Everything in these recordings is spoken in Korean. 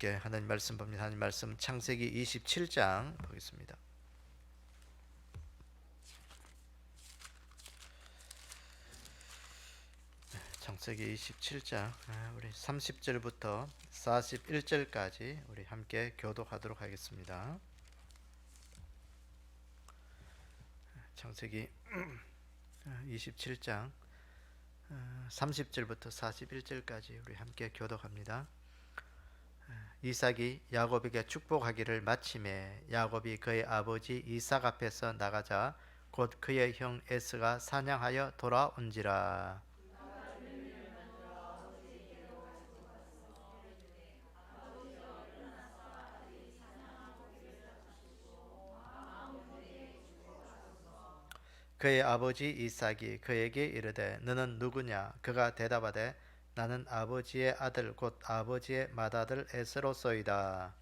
함께 하나님 말씀 봅니다. 하나님 말씀 창세기 27장 보겠습니다. 창세기 27장 우리 30절부터 41절까지 우리 함께 교독하도록 하겠습니다. 창세기 27장 30절부터 41절까지 우리 함께 교독합니다. 이삭이 야곱에게 축복하기를 마침에 야곱이 그의 아버지 이삭 앞에서 나가자 곧 그의 형 에스가 사냥하여 돌아온지라. 그의 아버지 이삭이 그에게 이르되 너는 누구냐? 그가 대답하되 나는 아버지의 아들 곧 아버지의 맏아들 에스로소이다.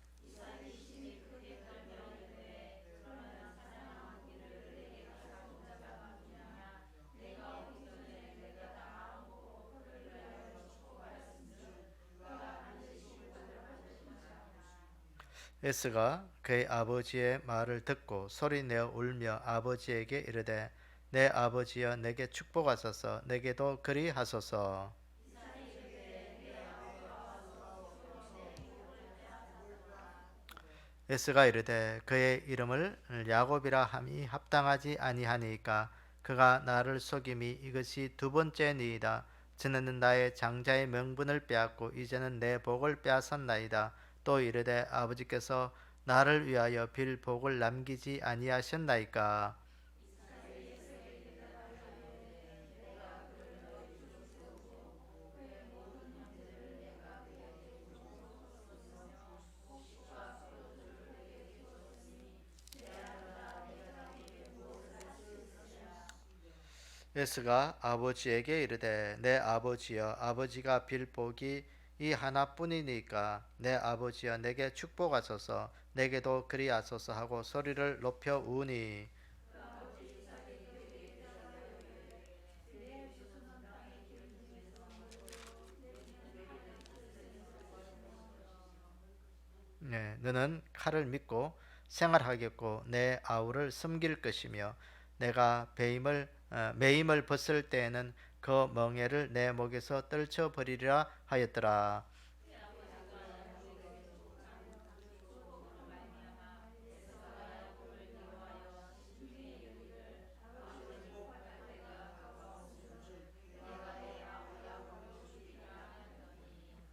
에스가 그의 아버지의 말을 듣고 소리내어 울며 아버지에게 이르되 내 아버지여 내게 축복하소서 내게도 그리하소서. 에스가 이르되 그의 이름을 야곱이라 함이 합당하지 아니하니까 그가 나를 속임이 이것이 두 번째니이다. 전에는 나의 장자의 명분을 빼앗고 이제는 내 복을 빼앗았나이다. 또 이르되 아버지께서 나를 위하여 빌 복을 남기지 아니하셨나이까. 에스가 아버지에게 이르되 내 아버지여 아버지가 빌 복이 이 하나뿐이니까 내 아버지여 내게 축복하소서 내게도 그리하소서 하고 소리를 높여 우니. 네, 너는 칼을 믿고 생활하겠고 내 아우를 섬길 것이며 내가 매임을 벗을 때에는 그 멍에를 내 목에서 떨쳐 버리리라 하였더라.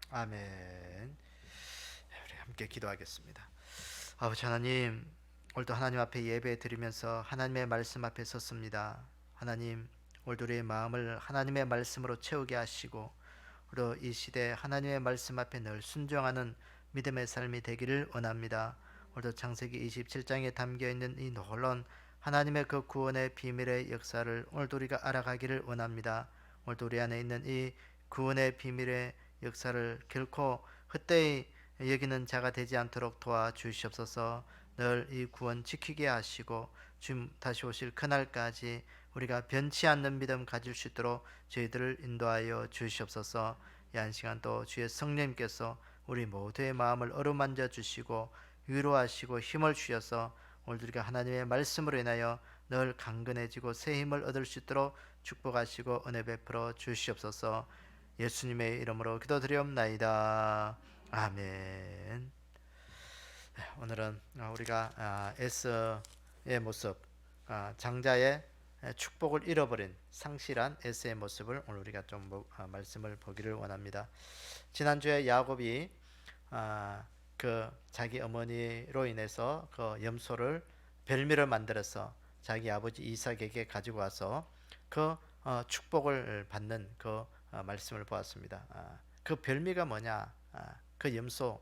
아멘. 우리 함께 기도하겠습니다. 아버지 하나님, 오늘도 하나님 앞에 예배 드리면서 하나님의 말씀 앞에 섰습니다. 하나님, 오늘도 우리의 마음을 하나님의 말씀으로 채우게 하시고 우리 이 시대 하나님의 말씀 앞에 늘 순종하는 믿음의 삶이 되기를 원합니다. 오늘도 창세기 27장에 담겨있는 이 놀라운 하나님의 그 구원의 비밀의 역사를 오늘도 우리가 알아가기를 원합니다. 오늘도 우리 안에 있는 이 구원의 비밀의 역사를 결코 헛되이 여기는 자가 되지 않도록 도와주시옵소서. 늘 이 구원 지키게 하시고 주님 다시 오실 그날까지 우리가 변치 않는 믿음 가질 수 있도록 저희들을 인도하여 주시옵소서. 이 한 시간 또 주의 성령님께서 우리 모두의 마음을 어루만져 주시고 위로하시고 힘을 주셔서 오늘 우리가 하나님의 말씀으로 인하여 늘 강건해지고 새 힘을 얻을 수 있도록 축복하시고 은혜 베풀어 주시옵소서. 예수님의 이름으로 기도드리옵나이다. 아멘. 오늘은 우리가 에스의 모습, 장자의 축복을 잃어버린 상실한 에스의 모습을 오늘 우리가 좀 말씀을 보기를 원합니다. 지난주에 야곱이 그 자기 어머니로 인해서 그 염소를 별미를 만들어서 자기 아버지 이삭에게 가지고 와서 그 축복을 받는 그 말씀을 보았습니다. 그 별미가 뭐냐? 그 염소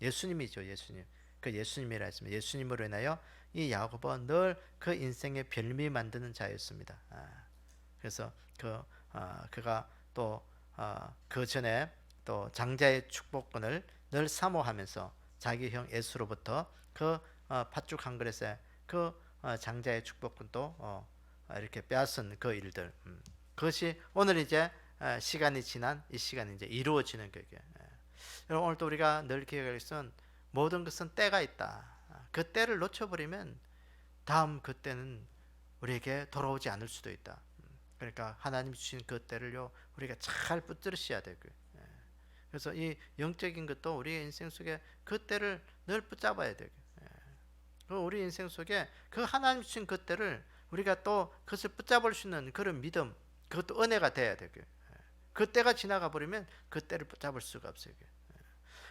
예수님이죠. 예수님. 그 예수님이라 했습니다. 예수님으로 인하여 이 야곱은 늘 그 인생의 별미 만드는 자였습니다. 그래서 그가 또 그 전에 또 장자의 축복권을 늘 사모하면서 자기 형 에스로부터 그 팥죽 한 그릇에 그 장자의 축복권도 이렇게 빼앗은 그 일들, 그것이 오늘 이제 시간이 지난 이 시간이 이제 이루어지는 거예요. 여러분 오늘도 우리가 늘 기억할 것은 모든 것은 때가 있다. 그 때를 놓쳐버리면 다음 그 때는 우리에게 돌아오지 않을 수도 있다. 그러니까 하나님 주신 그 때를요 우리가 잘 붙들으셔야 되고요. 그래서 이 영적인 것도 우리의 인생 속에 그 때를 늘 붙잡아야 되고, 우리 인생 속에 그 하나님 주신 그 때를 우리가 또 그것을 붙잡을 수 있는 그런 믿음, 그것도 은혜가 돼야 되고, 그 때가 지나가 버리면 그 때를 붙잡을 수가 없어요.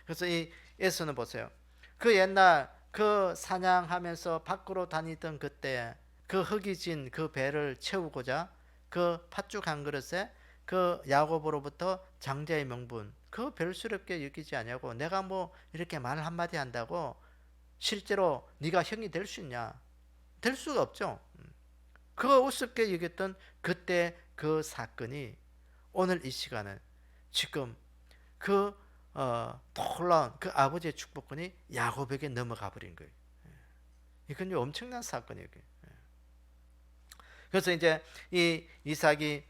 그래서 이 예수는 보세요. 그 옛날 그 사냥하면서 밖으로 다니던 그때 그 흙이 진 그 배를 채우고자 그 팥죽 한 그릇에 그 야곱으로부터 장자의 명분 그 별스럽게 여기지 아니하고 내가 뭐 이렇게 말 한마디 한다고 실제로 네가 형이 될 수 있냐? 될 수가 없죠. 그거 우습게 여겼던 그때 그 사건이 오늘 이 시간은 지금 그 놀라운 그 아버지의 축복권이 야곱에게 넘어가 버린 거예요. 이건 엄청난 사건이에요. 그래서 이제 이 이삭이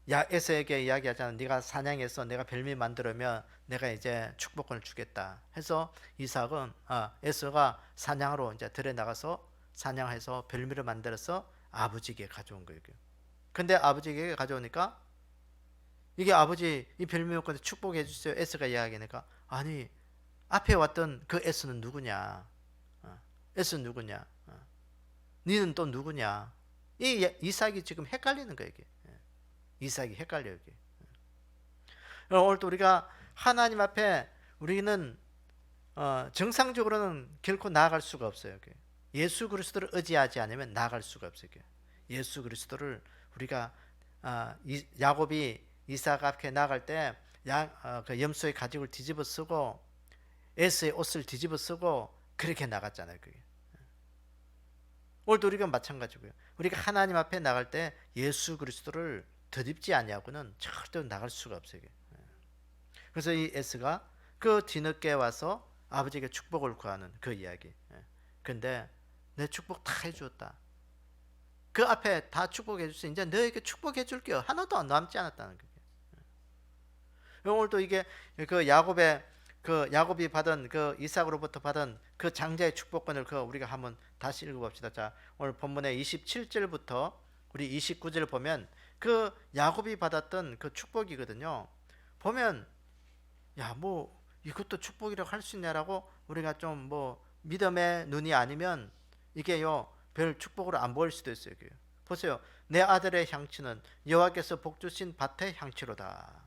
에서에게 이야기하잖아. 네가 사냥해서 내가 별미 만들면 내가 이제 축복권을 주겠다. 해서 이삭은 에서가 사냥으로 이제 들에 나가서 사냥해서 별미를 만들어서 아버지에게 가져온 거예요. 근데 아버지에게 가져오니까 이게 아버지 이 별미 요건에 축복해 주세요. 에서가 이야기하니까 아니 앞에 왔던 그 에서는 누구냐? 에서는 누구냐? 니는 또 누구냐? 이 이삭이 지금 헷갈리는 거예요. 이게. 이삭이 헷갈려요. 이게. 오늘 또 우리가 하나님 앞에 우리는 정상적으로는 결코 나아갈 수가 없어요. 이게. 예수 그리스도를 의지하지 않으면 나아갈 수가 없어요. 이게. 예수 그리스도를 우리가 야곱이 이삭 앞에 나갈 때 그 염소의 가죽을 뒤집어 쓰고 에서의 옷을 뒤집어 쓰고 그렇게 나갔잖아요. 그게. 오늘도 우리가 마찬가지고요. 우리가 하나님 앞에 나갈 때 예수 그리스도를 덧입지 아니하고는 절대로 나갈 수가 없어요. 그래서 이 에스가 그 뒤늦게 와서 아버지에게 축복을 구하는 그 이야기. 근데 내 축복 다 해주었다. 그 앞에 다 축복해 주세요. 이제 너에게 축복해 줄게요. 하나도 안 남지 않았다는 거예요. 오늘도 이게 그 야곱이 받은 그 이삭으로부터 받은 그 장자의 축복권을 우리가 한번 다시 읽어봅시다. 자, 오늘 본문의 27절부터 우리 29절 보면 그 야곱이 받았던 그 축복이거든요. 보면 야 뭐 이것도 축복이라고 할 수 있냐라고 우리가 좀 뭐 믿음의 눈이 아니면 이게요 별 축복으로 안 보일 수도 있어요. 보세요. 내 아들의 향취는 여호와께서 복 주신 밭의 향취로다.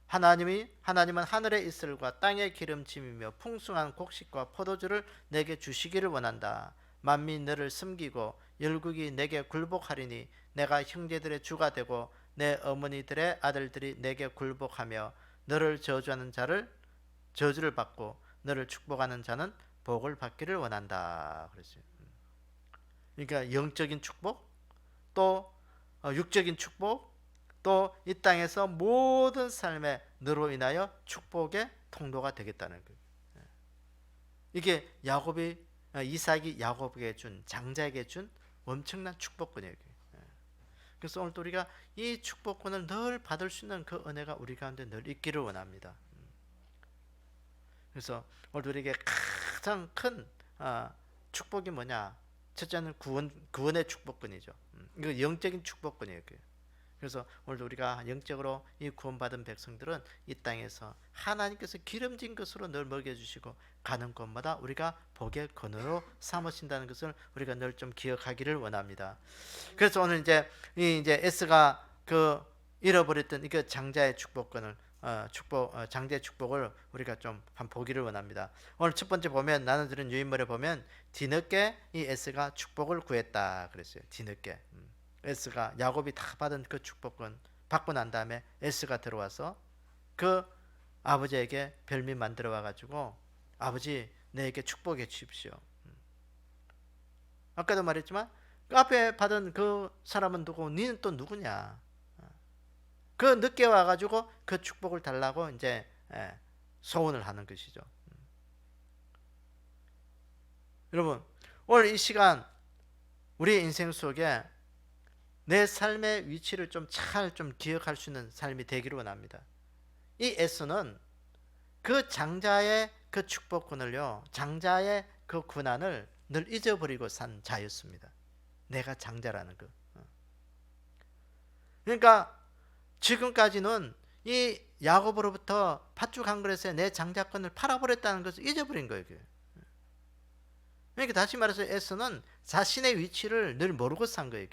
하나님은 하늘의 이슬과 땅의 기름짐이며 풍성한 곡식과 포도주를 내게 주시기를 원한다. 만민이 너를 섬기고 열국이 내게 굴복하리니 내가 형제들의 주가 되고 내 어머니들의 아들들이 내게 굴복하며 너를 저주하는 자를 저주를 받고 너를 축복하는 자는 복을 받기를 원한다. 그랬어요. 그러니까 영적인 축복, 또 육적인 축복, 또 이 땅에서 모든 삶의 너로 인하여 축복의 통로가 되겠다는 거예요. 이게 이삭이 야곱에게 준 장자에게 준 엄청난 축복권이에요. 그래서 오늘 또 우리가 이 축복권을 늘 받을 수 있는 그 은혜가 우리 가운데 늘 있기를 원합니다. 그래서 오늘 우리에게 가장 큰 축복이 뭐냐? 첫째는 구원의 축복권이죠. 이거 영적인 축복권이에요. 그래서 오늘도 우리가 영적으로 이 구원받은 백성들은 이 땅에서 하나님께서 기름진 것으로 늘 먹여주시고 가는 곳마다 우리가 복의 근원으로 삼으신다는 것을 우리가 늘 좀 기억하기를 원합니다. 그래서 오늘 이제 에스가 그 잃어버렸던 이 장자의 축복권을 장자의 축복을 우리가 좀 보기를 원합니다. 오늘 첫 번째 보면 나눠드린 유인물에 보면 뒤늦게 이 에스가 축복을 구했다 그랬어요. 뒤늦게. 에스가 야곱이 다 받은 그 축복권 받고 난 다음에 에스가 들어와서 그 아버지에게 별미 만들어 와가지고 아버지 내게 축복해 주십시오. 아까도 말했지만 그 앞에 받은 그 사람은 누구? 니는 또 누구냐? 그 늦게 와가지고 그 축복을 달라고 이제 소원을 하는 것이죠. 여러분 오늘 이 시간 우리 인생 속에 내 삶의 위치를 좀 잘 기억할 수 있는 삶이 되기를 원합니다. 이 에서는 그 장자의 그 축복권을요, 장자의 그 고난을 늘 잊어버리고 산 자였습니다. 내가 장자라는 거. 그러니까 지금까지는 이 야곱으로부터 팥죽 한 그릇에 내 장자권을 팔아버렸다는 것을 잊어버린 거예요. 그러니까 다시 말해서 에서는 자신의 위치를 늘 모르고 산 거예요.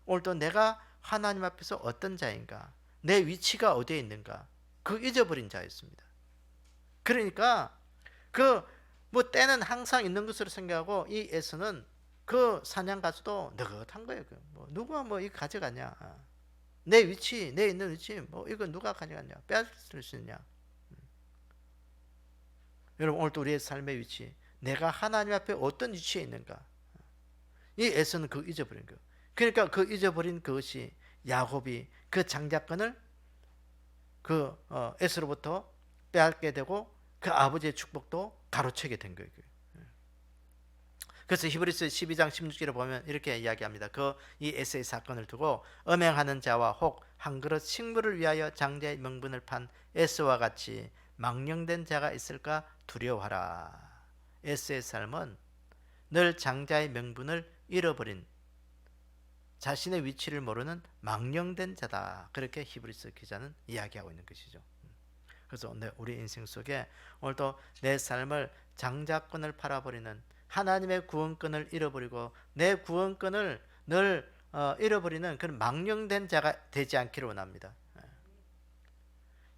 오늘도 내가 하나님 앞에서 어떤 자인가, 내 위치가 어디에 있는가, 그 잊어버린 자였습니다. 그러니까 그 뭐 때는 항상 있는 것으로 생각하고 이 에서는 그 사냥 가서도 느긋한 거예요. 뭐 누가 뭐 이거 가져갔냐, 내 위치, 내 있는 위치, 뭐 이거 누가 가져갔냐, 빼앗을 수 있냐. 여러분 오늘도 우리의 삶의 위치, 내가 하나님 앞에 어떤 위치에 있는가, 이 에서는 그 잊어버린 거. 그러니까 그 잊어버린 그것이 야곱이 그 장자권을 그 에서로부터 빼앗게 되고 그 아버지의 축복도 가로채게 된 거예요. 그래서 히브리서 12장 16절에 보면 이렇게 이야기합니다. 그 이 에서의 사건을 두고 음행하는 자와 혹 한 그릇 식물을 위하여 장자의 명분을 판 에서와 같이 망령된 자가 있을까 두려워하라. 에서의 삶은 늘 장자의 명분을 잃어버린, 자신의 위치를 모르는 망령된 자다. 그렇게 히브리서 기자는 이야기하고 있는 것이죠. 그래서 우리 인생 속에 오늘도 내 삶을 장자권을 팔아버리는, 하나님의 구원권을 잃어버리고 내 구원권을 늘 잃어버리는 그런 망령된 자가 되지 않기를 원합니다.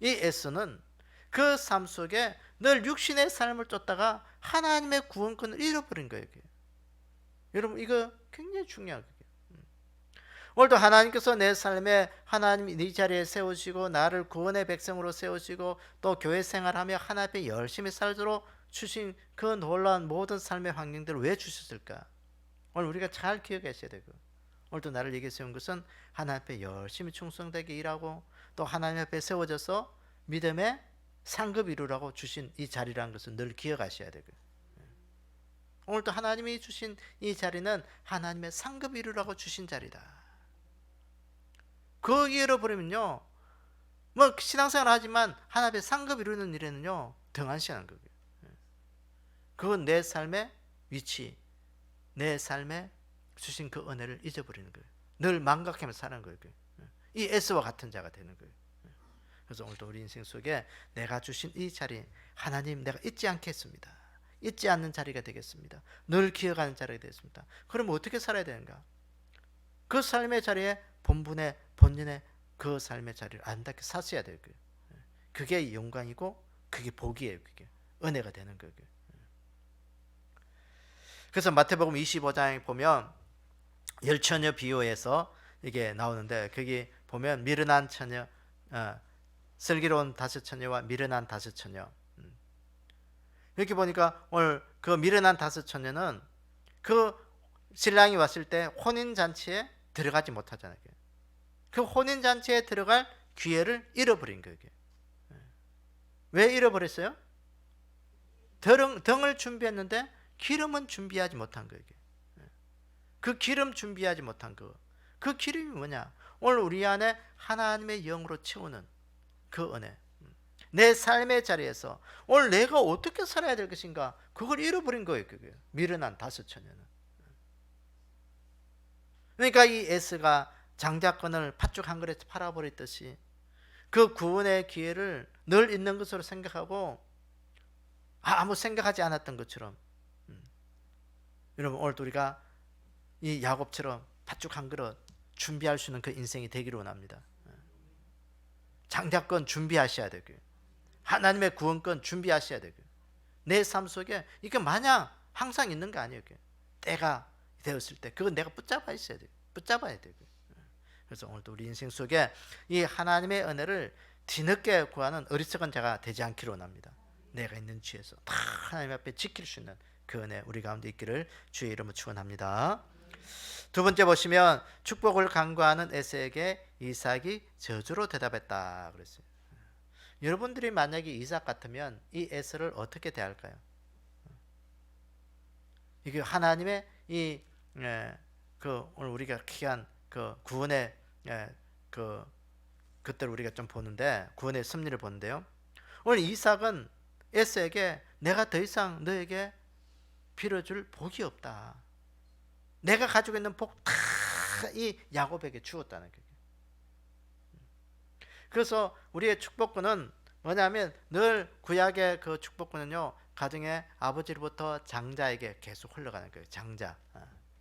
이 에서는 그 삶 속에 늘 육신의 삶을 쫓다가 하나님의 구원권을 잃어버린 거예요. 여러분 이거 굉장히 중요한 거예요. 오늘도 하나님께서 내 삶에 하나님 네 자리에 세우시고 나를 구원의 백성으로 세우시고 또 교회 생활하며 하나님 앞에 열심히 살도록 주신 그 놀라운 모든 삶의 환경들을 왜 주셨을까? 오늘 우리가 잘 기억하셔야 되고, 오늘도 나를 여기 세운 것은 하나님 앞에 열심히 충성되게 일하고 또 하나님 앞에 세워져서 믿음의 상급 이루라고 주신 이 자리라는 것을 늘 기억하셔야 되고, 오늘도 하나님이 주신 이 자리는 하나님의 상급 이루라고 주신 자리다. 그 잃어버리면요, 뭐 신앙생활 하지만 하나님의 상급 이루는 일에는요 등한시하는 거예요. 그건 내 삶의 위치, 내 삶에 주신 그 은혜를 잊어버리는 거예요. 늘 망각하면서 사는 거예요. 이 에스와 같은 자가 되는 거예요. 그래서 오늘도 우리 인생 속에 내가 주신 이 자리, 하나님 내가 잊지 않겠습니다. 잊지 않는 자리가 되겠습니다. 늘 기억하는 자리가 되겠습니다. 그럼 어떻게 살아야 되는가? 그 삶의 자리에 본연의 그 삶의 자리를 아름답게 사셔야 돼요. 그게 영광이고 그게 복이에요. 그게 은혜가 되는 거예요. 그래서 마태복음 25장에 보면 열처녀 비유에서 이게 나오는데, 거기 보면 미련한 처녀, 슬기로운 다섯 처녀와 미련한 다섯 처녀. 이렇게 보니까 오늘 그 미련한 다섯 처녀는 그 신랑이 왔을 때 혼인 잔치에 들어가지 못하잖아요. 그 혼인 잔치에 들어갈 기회를 잃어버린 거예요. 왜 잃어버렸어요? 등을 준비했는데 기름은 준비하지 못한 거예요. 그 기름 준비하지 못한 거. 그 기름이 뭐냐? 오늘 우리 안에 하나님의 영으로 채우는 그 은혜. 내 삶의 자리에서 오늘 내가 어떻게 살아야 될 것인가, 그걸 잃어버린 거예요. 그게 미련한 다섯 처녀는. 그러니까 이 에스가 장자권을 팥죽 한 그릇 팔아버렸듯이 그 구원의 기회를 늘 있는 것으로 생각하고 아무 생각하지 않았던 것처럼, 여러분 오늘도 우리가 이 야곱처럼 팥죽 한 그릇 준비할 수 있는 그 인생이 되기를 원합니다. 장자권 준비하셔야 되고요. 하나님의 구원권 준비하셔야 되고요. 내 삶 속에 이게 마냥 항상 있는 거 아니에요. 때가 되었을 때 그건 내가 붙잡아 있어야 돼요. 붙잡아야 되고요. 그래서 오늘도 우리 인생 속에 이 하나님의 은혜를 뒤늦게 구하는 어리석은 자가 되지 않기를 원합니다. 내가 있는 지에서 다 하나님 앞에 지킬 수 있는 그 은혜 우리 가운데 있기를 주의 이름으로 축원합니다. 두 번째 보시면 축복을 간구하는 에서에게 이삭이 저주로 대답했다 그랬어요. 여러분들이 만약에 이삭 같으면 이 에서를 어떻게 대할까요? 이게 하나님의 오늘 우리가 귀한 그 구원의 그때를 우리가 좀 보는데, 구원의 섭리를 보는데요. 오늘 이삭은 에서에게 내가 더 이상 너에게 빌어줄 복이 없다. 내가 가지고 있는 복 다 이 야곱에게 주었다는 거예요. 그래서 우리의 축복권은 뭐냐면 늘 구약의 그 축복권은요, 가정의 아버지로부터 장자에게 계속 흘러가는 거예요. 장자.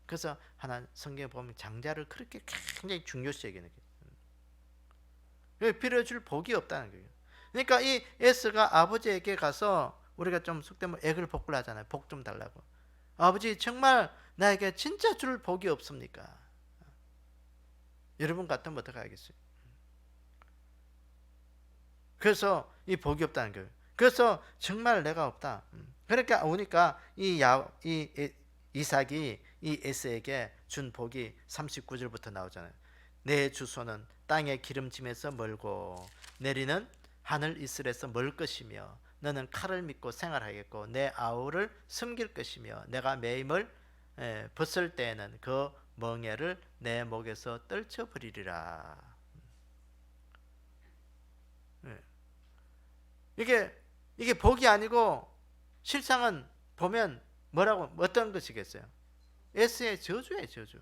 그래서 하나 성경에 보면 장자를 그렇게 굉장히 중요시 여기는 거예요. 빌어줄 복이 없다는 거예요. 그러니까 이 에스가 아버지에게 가서, 우리가 좀 속되면 액을 복구를 하잖아요. 복 좀 달라고. 아버지, 정말 나에게 진짜 줄 복이 없습니까? 여러분 같으면 어떻게 하겠어요? 그래서 이 복이 없다는 거예요. 그래서 정말 내가 없다. 그러니까 오니까 이 이삭이 이 에서에게 준 복이 39절부터 나오잖아요. 내 주소는 땅의 기름짐에서 멀고 내리는 하늘 이슬에서 멀 것이며 너는 칼을 믿고 생활하겠고 내 아우를 섬길 것이며 내가 매임을 벗을 때에는 그 멍에를 내 목에서 떨쳐버리리라. 이게 복이 아니고 실상은 보면 뭐라고, 어떤 것이겠어요? 에스의 저주예요, 저주.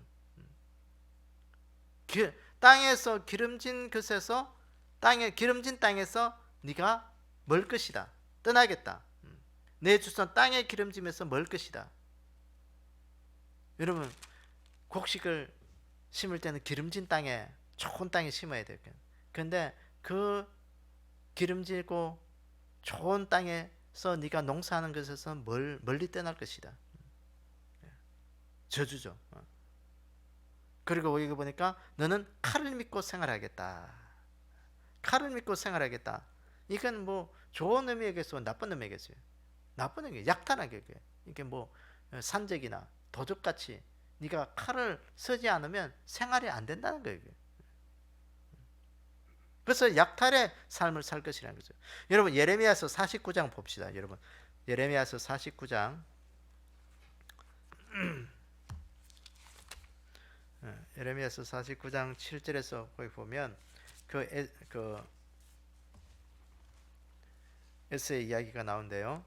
땅에서 기름진 것에서, 기름진 땅에서 네가 멀 것이다. 떠나겠다. 내 주선 땅의 기름짐에서 멀 것이다. 여러분, 곡식을 심을 때는 기름진 땅에, 좋은 땅에 심어야 돼요. 그런데 그 기름지고 좋은 땅에서 네가 농사하는 것에서 멀리 떠날 것이다. 저주죠. 그리고 여기 보니까 너는 칼을 믿고 생활하겠다. 칼을 믿고 생활하겠다. 이건 뭐 좋은 의미겠어요, 나쁜 의미겠어요? 나쁜 의미, 약탈한 게 이게 뭐 산적이나 도적같이 네가 칼을 쓰지 않으면 생활이 안 된다는 거예요. 그래서 약탈의 삶을 살 것이라는 거죠. 여러분, 예레미야서 49장 봅시다. 여러분, 예레미야서 49장 예레미야서 49장 7절에서 거기 보면 그 에스의 이야기가 나온대요.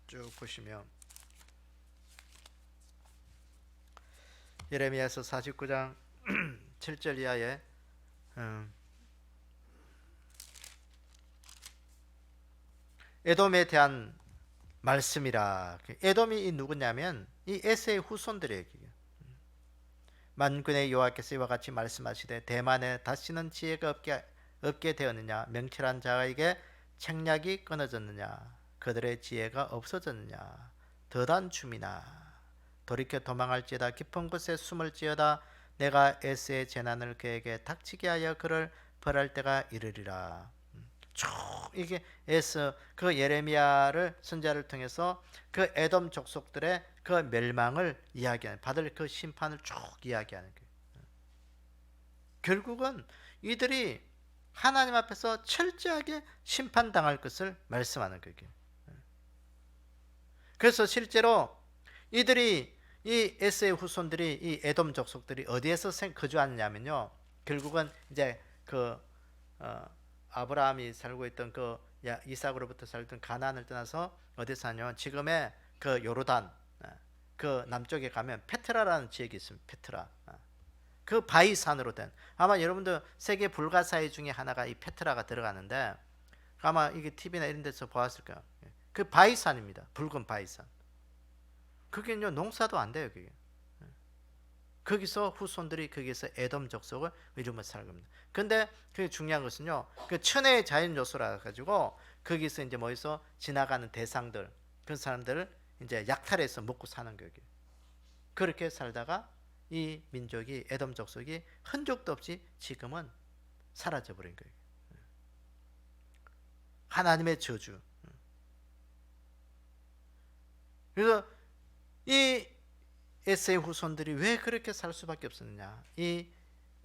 쭉 보시면 예레미야서 49장 7절 이하에 에돔에 대한 말씀이라. 에돔이 누구냐면 이 에스의 후손들이에요. 만군의 여호와께서 이와 같이 말씀하시되 대만에 다시는 지혜가 없게 되었느냐, 명철한 자에게 책략이 끊어졌느냐, 그들의 지혜가 없어졌느냐, 더단 춤이나 돌이켜 도망할지어다, 깊은 곳에 숨을지어다. 내가 에스의 재난을 그에게 닥치게 하여 그를 벌할 때가 이르리라. 쭉 이게 에스, 그 예레미야를 선자를 통해서 그 에돔 족속들의 그 멸망을 이야기하는, 받을 그 심판을 쭉 이야기하는 거예요. 결국은 이들이 하나님 앞에서 철저하게 심판당할 것을 말씀하는 거예요. 그래서 실제로 이들이, 이 에스의 후손들이, 이 에돔 족속들이 어디에서 거주하느냐면요, 결국은 이제 그 아브라함이 살고 있던 그 이삭으로부터 살던 가나안을 떠나서 어디 사냐면 지금의 그 요르단 그 남쪽에 가면 페트라라는 지역이 있습니다. 페트라. 그 바위산으로 된, 아마 여러분들 세계 불가사의 중에 하나가 이 페트라가 들어가는데 아마 이게 TV나 이런 데서 보았을 거예요. 그 바위산입니다. 붉은 바위산. 그게요 농사도 안 돼요. 그게. 거기서 후손들이 거기서 에돔 족속을 이루면서 살고 있습니다. 근데 그게 중요한 것은요, 그 천혜의 자연 요소라 가지고 거기서 이제 뭐해서 지나가는 대상들, 그 사람들을 이제 약탈해서 먹고 사는 거예요. 그렇게 살다가 이 민족이, 에돔 족속이 흔적도 없이 지금은 사라져 버린 거예요. 하나님의 저주. 그래서 이 에스의 후손들이 왜 그렇게 살 수밖에 없었느냐, 이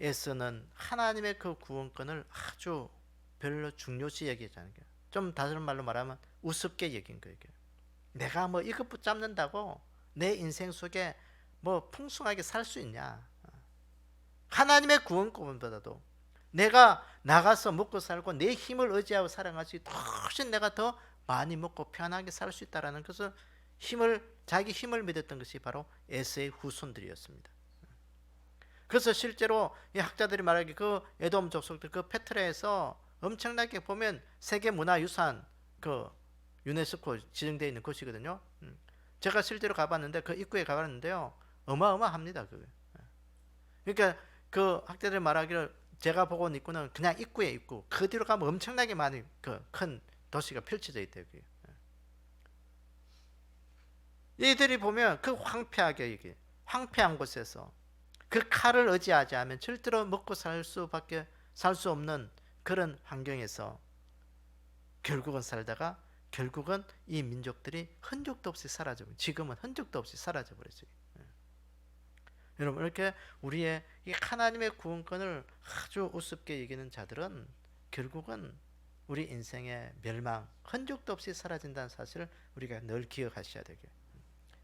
에스는 하나님의 그 구원권을 아주 별로 중요시 여기잖아요. 좀 다른 말로 말하면 우습게 여긴 거예요. 내가 뭐 이것 붙잡는다고 내 인생 속에 뭐 풍성하게 살 수 있냐. 하나님의 구원권보다도 내가 나가서 먹고 살고 내 힘을 의지하고 살아갈 수 있도록 훨씬 내가 더 많이 먹고 편하게 살 수 있다라는 것을 자기 힘을 믿었던 것이 바로 에서의 후손들이었습니다. 그래서 실제로 이 학자들이 말하기 그 에돔 족속들 그 페트라에서 엄청나게 보면 세계 문화유산 그 유네스코 지정되어 있는 곳이거든요. 제가 실제로 가봤는데 그 입구에 가봤는데요, 어마어마합니다. 그게. 그러니까 그 학자들이 말하기를 제가 보고 온 입구는 그냥 입구에 있고 그 뒤로 가면 엄청나게 많은 그 큰 도시가 펼쳐져 있대요. 그게. 이들이 보면 그 황폐하게 이게 황폐한 곳에서 그 칼을 의지하지 않으면 절대로 먹고 살 수 없는 그런 환경에서 결국은 살다가 결국은 이 민족들이 흔적도 없이 사라져버려요. 지금은 흔적도 없이 사라져버렸어요. 여러분, 이렇게 우리의 이 하나님의 구원권을 아주 우습게 여기는 자들은 결국은 우리 인생의 멸망, 흔적도 없이 사라진다는 사실을 우리가 늘 기억하셔야 되게.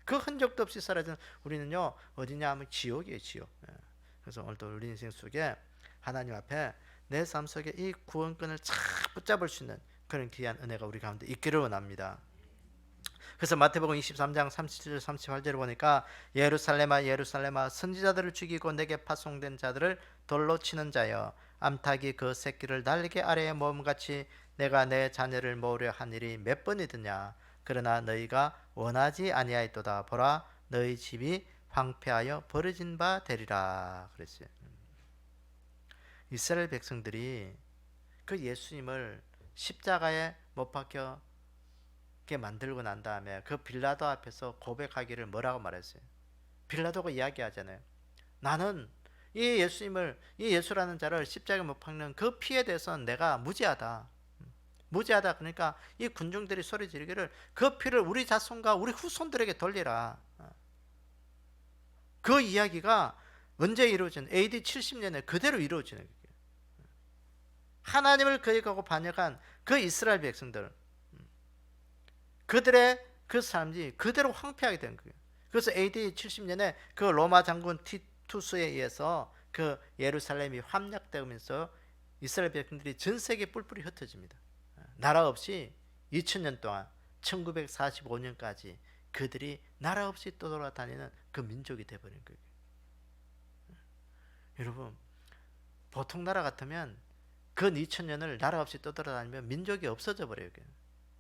그 흔적도 없이 사라지는 우리는요, 어디냐 하면 지옥이에요, 지옥. 그래서 오늘도 우리 인생 속에 하나님 앞에 내 삶 속에 이 구원권을 착 붙잡을 수 있는 그런 귀한 은혜가 우리 가운데 있기를 원합니다. 그래서 마태복음 23장 37절 38절을 보니까 예루살렘아 예루살렘아 선지자들을 죽이고 내게 파송된 자들을 돌로 치는 자여 암탉이 그 새끼를 날개 아래에 모음같이 내가 내 자녀를 모으려 한 일이 몇 번이드냐. 그러나 너희가 원하지 아니하였도다. 보라 너희 집이 황폐하여 버려진 바 되리라 그랬어요. 이스라엘 백성들이 그 예수님을 십자가에 못 박혀 만들고 난 다음에 그 빌라도 앞에서 고백하기를 뭐라고 말했어요? 빌라도가 이야기하잖아요. 나는 이 예수라는 자를 십자가에 못 박는 그 피에 대해서는 내가 무지하다. 그러니까 이 군중들이 소리 지르기를 그 피를 우리 자손과 우리 후손들에게 돌리라. 그 이야기가 언제 이루어진? AD 70년에 그대로 이루어지는 거예요. 하나님을 거역하고 반역한 그 이스라엘 백성들, 그들의 그 삶이 그대로 황폐하게 된 거예요. 그래서 AD 70년에 그 로마 장군 티투스에 의해서 그 예루살렘이 함락되면서 이스라엘 백성들이 전 세계에 뿔뿔이 흩어집니다. 나라 없이 2000년 동안 1945년까지 그들이 나라 없이 떠돌아다니는 그 민족이 되어버린 거예요. 여러분, 보통 나라 같으면 그 2000년을 나라 없이 떠돌아다니면 민족이 없어져 버려요.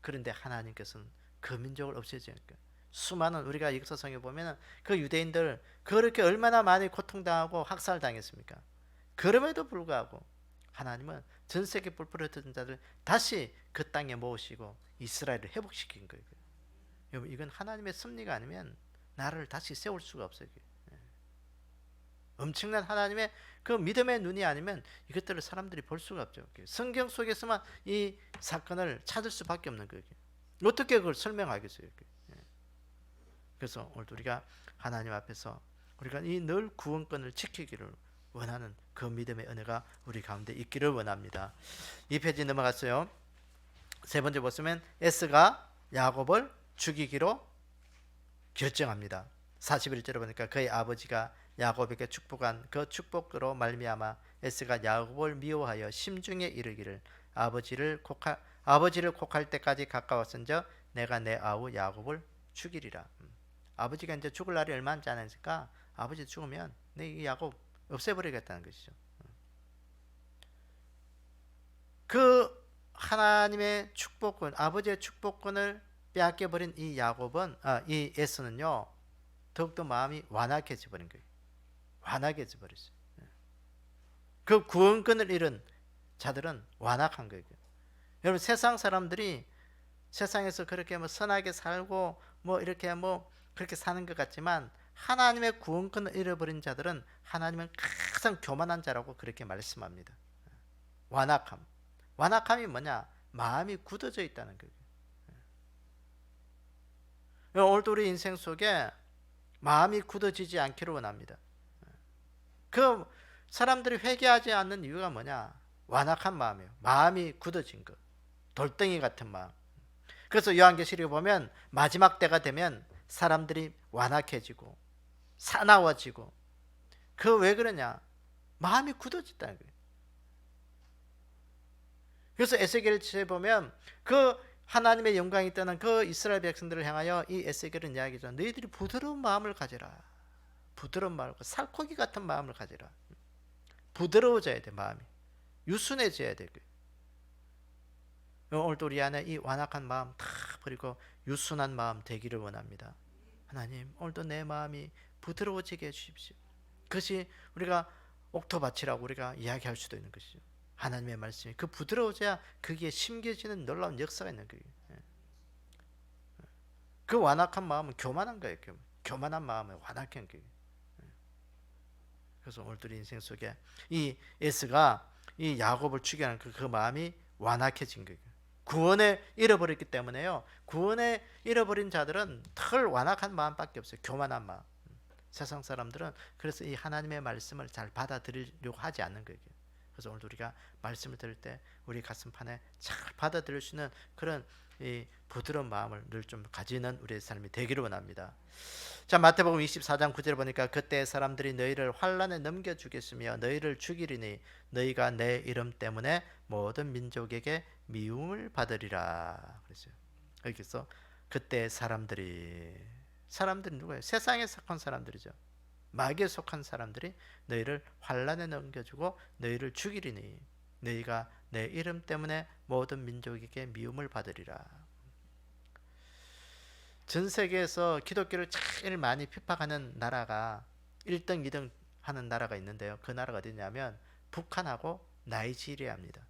그런데 하나님께서는 그 민족을 없애지니까 수많은 우리가 역사상에 보면 그 유대인들 그렇게 얼마나 많이 고통당하고 학살당했습니까? 그럼에도 불구하고 하나님은 전 세계 뿔뿔이 흩어진 자들 다시 그 땅에 모으시고 이스라엘을 회복시킨 거예요. 여러분, 이건 하나님의 섭리가 아니면 나라를 다시 세울 수가 없어요. 엄청난 하나님의 그 믿음의 눈이 아니면 이것들을 사람들이 볼 수가 없죠. 성경 속에서만 이 사건을 찾을 수밖에 없는 거예요. 어떻게 그걸 설명하겠어요? 그래서 오늘 우리가 하나님 앞에서 우리가 이 늘 구원권을 지키기를 원하는 그 믿음의 은혜가 우리 가운데 있기를 원합니다. 이 페이지 넘어갔어요. 세 번째 보시면 에스가 야곱을 죽이기로 결정합니다. 41절에 보니까 그의 아버지가 야곱에게 축복한 그 축복으로 말미암아 에스가 야곱을 미워하여 심중에 이르기를 아버지를 곡할 때까지 가까웠은즉 내가 내 아우 야곱을 죽이리라. 아버지가 이제 죽을 날이 얼마 남지 않으니까 아버지 죽으면 내 이 야곱 없애버리겠다는 것이죠. 그 하나님의 축복권, 아버지의 축복권을 빼앗겨버린 이 에서는요 더욱더 마음이 완악해져 버린 거예요. 완악해져 버렸어요. 그 구원권을 잃은 자들은 완악한 거예요. 여러분, 세상 사람들이 세상에서 그렇게 선하게 살고 이렇게 그렇게 사는 것 같지만 하나님의 구원권을 잃어버린 자들은 하나님은 가장 교만한 자라고 그렇게 말씀합니다. 완악함이 뭐냐? 마음이 굳어져 있다는 거예요. 오늘도 우리 인생 속에 마음이 굳어지지 않기를 원합니다. 그 사람들이 회개하지 않는 이유가 뭐냐? 완악한 마음이에요. 마음이 굳어진 것, 돌덩이 같은 마음. 그래서 요한계시록에 보면 마지막 때가 되면 사람들이 완악해지고 사나워지고, 그 왜 그러냐? 마음이 굳어졌다는 거예요. 그래서 에스겔서에 보면 그 하나님의 영광이 떠난 그 이스라엘 백성들을 향하여 이 에스겔은 이야기죠. 너희들이 부드러운 마음을 가져라. 부드러운 마음, 살코기 같은 마음을 가져라. 부드러워져야 돼, 마음이. 유순해져야 돼. 오늘도 우리 안에 이 완악한 마음 다 버리고 유순한 마음 되기를 원합니다. 하나님, 오늘도 내 마음이 부드러워지게 해주십시오. 그것이 우리가 옥토밭이라고 우리가 이야기할 수도 있는 것이죠. 하나님의 말씀이 그 부드러워져야 거기에 심겨지는 놀라운 역사가 있는 거예요. 그 완악한 마음은 교만한 거예요. 교만한 마음은 완악한 거예요. 그래서 오늘도 인생 속에 이 에스가 이 야곱을 죽이는 그 마음이 완악해진 거예요. 구원에 잃어버렸기 때문에요. 구원에 잃어버린 자들은 털 완악한 마음밖에 없어요. 교만한 마음. 세상 사람들은 그래서 이 하나님의 말씀을 잘 받아들이려고 하지 않는 거예요. 그래서 오늘 우리가 말씀을 들을 때 우리 가슴판에 잘 받아들일 수 있는 그런 이 부드러운 마음을 늘 좀 가지는 우리의 삶이 되기를 원합니다. 자, 마태복음 24장 9절에 보니까 그때 사람들이 너희를 환난에 넘겨주겠으며 너희를 죽이리니 너희가 내 이름 때문에 모든 민족에게 미움을 받으리라 그랬어요. 여기서 그때 사람들이 누구예요? 세상에 속한 사람들이죠. 마귀에 속한 사람들이 너희를 환난에 넘겨주고 너희를 죽이리니 너희가 내 이름 때문에 모든 민족에게 미움을 받으리라. 전 세계에서 기독교를 제일 많이 핍박하는 나라가 1등, 2등 하는 나라가 있는데요. 그 나라가 어디냐면 북한하고 나이지리아입니다.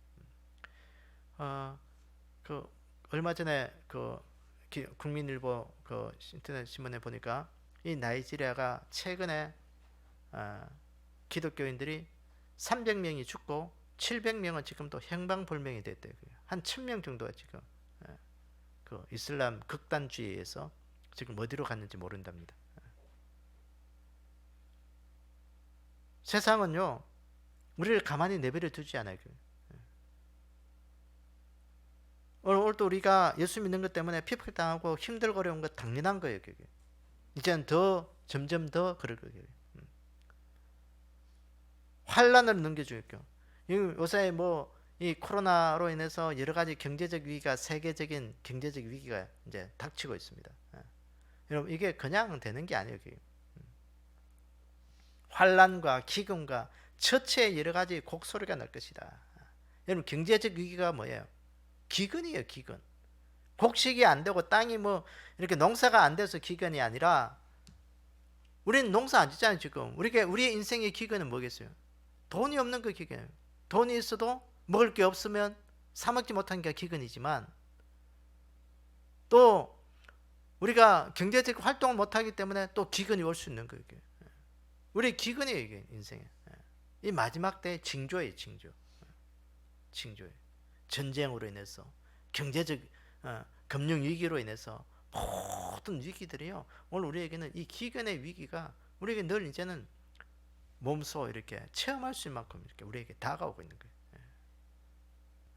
그 얼마 전에 그 국민일보 그 인터넷 신문에 보니까 이 나이지리아가 최근에 기독교인들이 300명이 죽고 700명은 지금 또 행방불명이 됐대요. 한 1000명 정도가 지금 그 이슬람 극단주의에서 지금 어디로 갔는지 모른답니다. 세상은요 우리를 가만히 내버려 두지 않아요. 오늘도 우리가 예수 믿는 것 때문에 핍박당하고 힘들고 어려운 거 당연한 거예요. 그게. 이제는 더 점점 더 그럴 거예요. 환란을 넘겨주겠죠. 요새 뭐 이 코로나로 인해서 여러 가지 경제적 위기가 세계적인 경제적 위기가 이제 닥치고 있습니다. 여러분 이게 그냥 되는 게 아니에요. 환란과 기근과 처치에 여러 가지 곡소리가 날 것이다. 여러분 경제적 위기가 뭐예요? 기근이에요. 기근. 곡식이 안 되고 땅이 뭐 이렇게 농사가 안 돼서 기근이 아니라 우리는 농사 안 짓잖아요. 지금 우리의 인생의 기근은 뭐겠어요? 돈이 없는 그 기근이에요. 돈이 있어도 먹을 게 없으면 사 먹지 못한 게 기근이지만 또 우리가 경제적 활동을 못하기 때문에 또 기근이 올 수 있는 거예요. 우리의 기근이에요. 이게 인생에. 이 마지막 때의 징조예요. 징조예요. 전쟁으로 인해서 경제적 금융 위기로 인해서 모든 위기들이요. 오늘 우리에게는 이 기근의 위기가 우리에게 늘 이제는 몸소 이렇게 체험할 수 있는 만큼 이렇게 우리에게 다가오고 있는 거예요.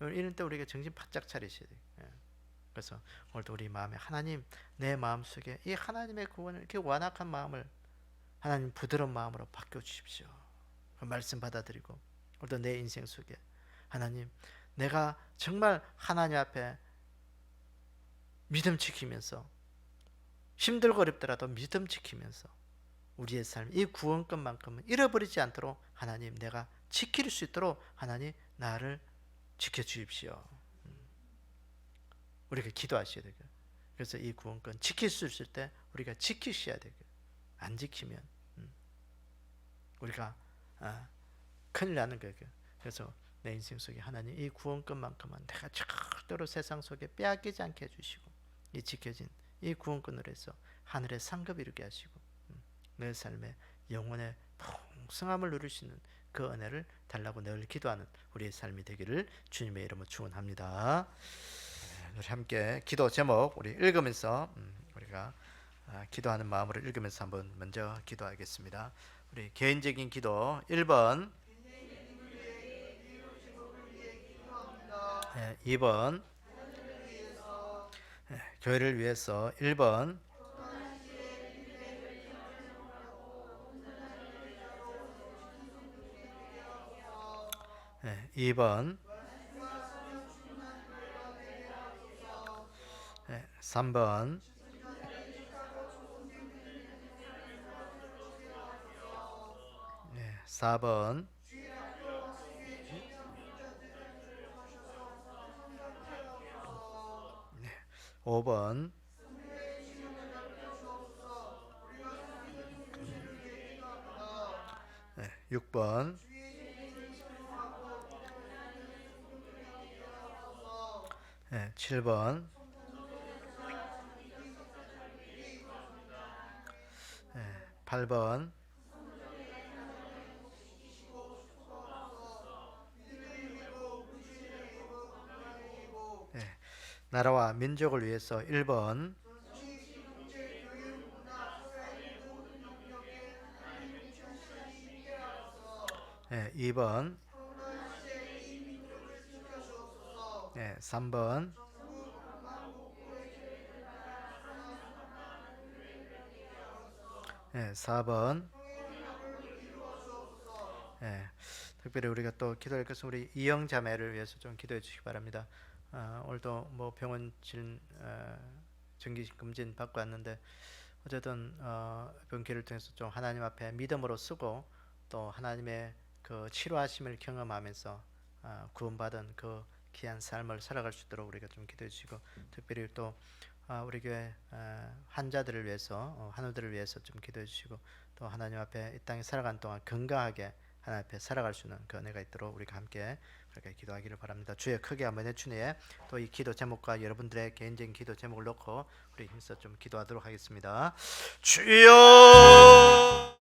이런 때 우리가 정신 바짝 차리셔야 돼요. 그래서 오늘도 우리 마음에 하나님 내 마음속에 이 하나님의 구원을 이렇게 완악한 마음을 하나님 부드러운 마음으로 바꿔주십시오. 그 말씀 받아들이고 오늘도 내 인생 속에 하나님 내가 정말 하나님 앞에 믿음 지키면서 힘들고 어렵더라도 믿음 지키면서 우리의 삶, 이 구원권만큼은 잃어버리지 않도록 하나님 내가 지킬 수 있도록 하나님 나를 지켜주십시오. 우리가 기도하셔야 되고 그래서 이 구원권 지킬 수 있을 때 우리가 지키셔야 되고 안 지키면 우리가 큰일 나는 거예요. 그래서 내 인생 속에 하나님 이 구원권만큼은 내가 절대로 세상 속에 빼앗기지 않게 해주시고 이 지켜진 이 구원권으로 해서 하늘의 상급 이루게 하시고 내 삶의 영혼의 풍성함을 누릴 수 있는 그 은혜를 달라고 늘 기도하는 우리의 삶이 되기를 주님의 이름으로 축원합니다. 우리 함께 기도 제목 우리 읽으면서 우리가 기도하는 마음으로 읽으면서 한번 먼저 기도하겠습니다. 우리 개인적인 기도 1번 2번 교회를 위해서 1번 2번, 3번, 4번, 5번, 6번, 7번, 8번, 나라와 민족을 위해서 1번, 2번, 3번, 4번. 특별히 우리가 또 기도할 것은 우리 이영 자매를 위해서 좀 기도해 주시기 바랍니다. 오늘도 뭐 병원 정기 검진 받고 왔는데 어쨌든 병기를 통해서 좀 하나님 앞에 믿음으로 쓰고 또 하나님의 그 치료하심을 경험하면서 구원받은 그 귀한 삶을 살아갈 수 있도록 우리가 좀 기도해 주시고, 특별히 또 우리 교회 환자들을 위해서 환우들을 위해서 좀 기도해 주시고, 또 하나님 앞에 이 땅에 살아가는 동안 건강하게 하나님 앞에 살아갈 수 있는 그 은혜가 있도록 우리가 함께 그렇게 기도하기를 바랍니다. 주의 크게 한번 해주네. 또 이 기도 제목과 여러분들의 개인적인 기도 제목을 놓고 우리 힘써 좀 기도하도록 하겠습니다. 주여